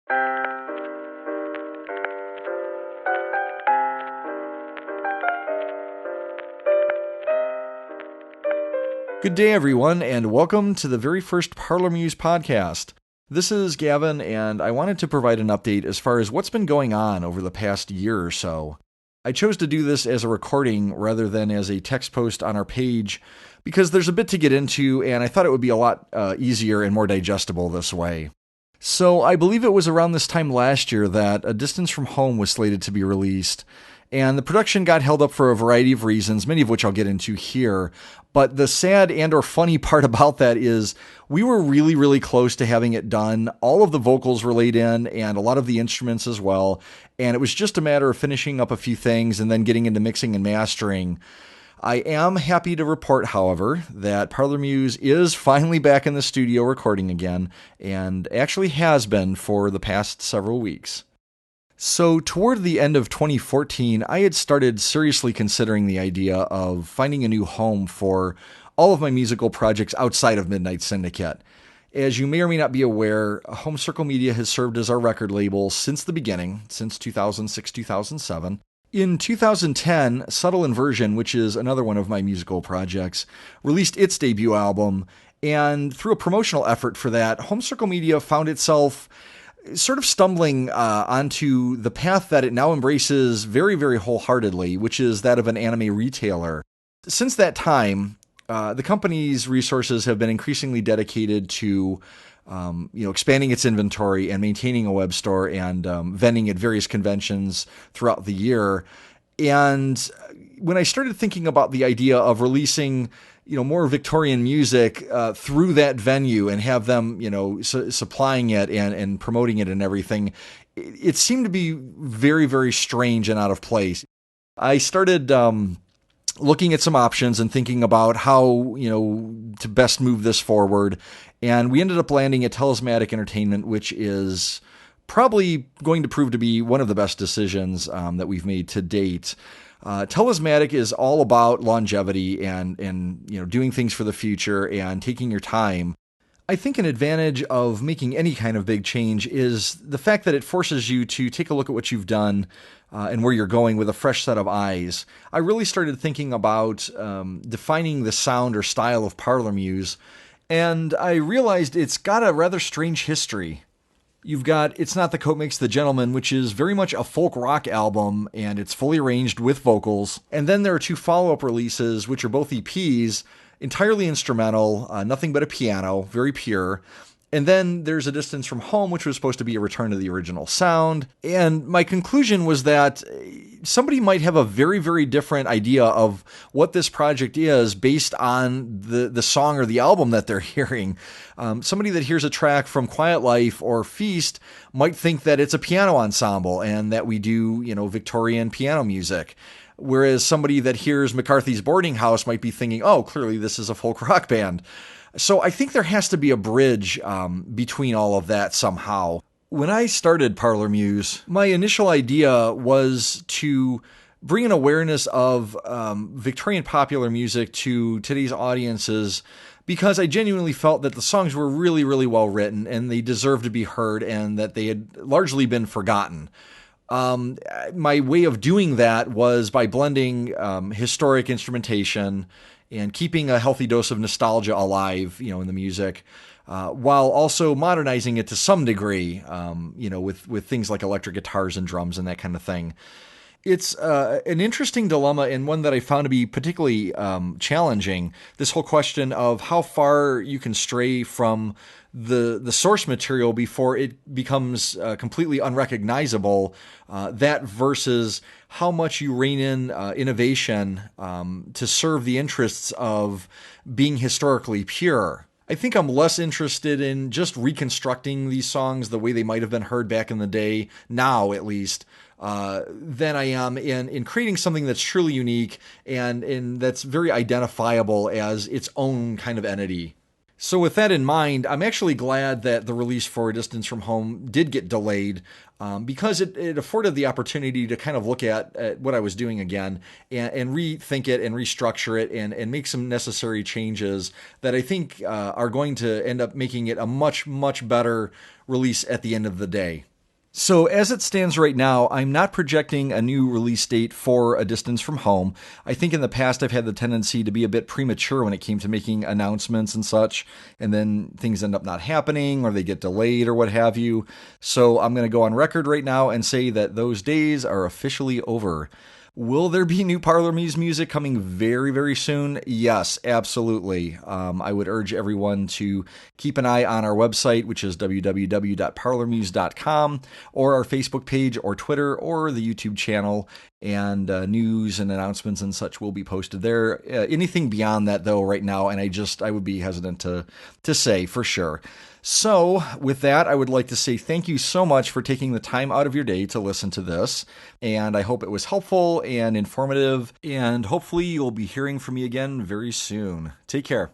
Good day, everyone, and welcome to the very first Parlormuse podcast. This is Gavin, and I wanted to provide an update as far as what's been going on over the past year or so. I chose to do this as a recording rather than as a text post on our page because there's a bit to get into, and I thought it would be a lot easier and more digestible this way. So I believe it was around this time last year that A Distance from Home was slated to be released, and the production got held up for a variety of reasons, many of which I'll get into here. But the sad and or funny part about that is we were really, really close to having it done. All of the vocals were laid in and a lot of the instruments as well. And it was just a matter of finishing up a few things and then getting into mixing and mastering. I am happy to report, however, that Parlormuse is finally back in the studio recording again, and actually has been for the past several weeks. So toward the end of 2014, I had started seriously considering the idea of finding a new home for all of my musical projects outside of Midnight Syndicate. As you may or may not be aware, Home Circle Media has served as our record label since the beginning, since 2006-2007. In 2010, Subtle Inversion, which is another one of my musical projects, released its debut album, and through a promotional effort for that, Home Circle Media found itself sort of stumbling onto the path that it now embraces very, very wholeheartedly, which is that of an anime retailer. Since that time, the company's resources have been increasingly dedicated to expanding its inventory and maintaining a web store and vending at various conventions throughout the year. And when I started thinking about the idea of releasing more Victorian music through that venue and have them, supplying it and promoting it and everything, it seemed to be very, very strange and out of place. I started looking at some options and thinking about how, to best move this forward. And we ended up landing at Telesmatic Entertainment, which is probably going to prove to be one of the best decisions that we've made to date. Telesmatic is all about longevity and doing things for the future and taking your time. I think an advantage of making any kind of big change is the fact that it forces you to take a look at what you've done and where you're going with a fresh set of eyes. I really started thinking about defining the sound or style of Parlormuse, and I realized it's got a rather strange history. You've got It's Not the Coat Makes the Gentleman, which is very much a folk rock album, and it's fully arranged with vocals. And then there are two follow-up releases, which are both EPs, entirely instrumental, nothing but a piano, very pure. And then there's A Distance from Home, which was supposed to be a return to the original sound. And my conclusion was that somebody might have a very, very different idea of what this project is based on the song or the album that they're hearing. Somebody that hears a track from Quiet Life or Feast might think that it's a piano ensemble and that we do, Victorian piano music. Whereas somebody that hears McCarthy's Boarding House might be thinking, oh, clearly this is a folk rock band. So I think there has to be a bridge between all of that somehow. When I started Parlormuse, my initial idea was to bring an awareness of Victorian popular music to today's audiences because I genuinely felt that the songs were really, really well written and they deserved to be heard and that they had largely been forgotten. My way of doing that was by blending historic instrumentation and keeping a healthy dose of nostalgia alive, in the music, while also modernizing it to some degree, with things like electric guitars and drums and that kind of thing. It's an interesting dilemma and one that I found to be particularly challenging, this whole question of how far you can stray from the source material before it becomes completely unrecognizable, that versus how much you rein in innovation to serve the interests of being historically pure. I think I'm less interested in just reconstructing these songs the way they might have been heard back in the day, now at least, than I am in creating something that's truly unique and that's very identifiable as its own kind of entity. So with that in mind, I'm actually glad that the release for A Distance from Home did get delayed because it afforded the opportunity to kind of look at what I was doing again and rethink it and restructure it and make some necessary changes that I think are going to end up making it a much, much better release at the end of the day. So, as it stands right now, I'm not projecting a new release date for A Distance from Home. I think in the past I've had the tendency to be a bit premature when it came to making announcements and such, and then things end up not happening or they get delayed or what have you. So, I'm going to go on record right now and say that those days are officially over. Will there be new Parlormuse music coming very, very soon? Yes, absolutely. I would urge everyone to keep an eye on our website, which is www.parlormuse.com, or our Facebook page, or Twitter, or the YouTube channel, and news and announcements and such will be posted there. Anything beyond that, though, right now, and I would be hesitant to say for sure. So, with that, I would like to say thank you so much for taking the time out of your day to listen to this. And I hope it was helpful and informative. And hopefully, you'll be hearing from me again very soon. Take care.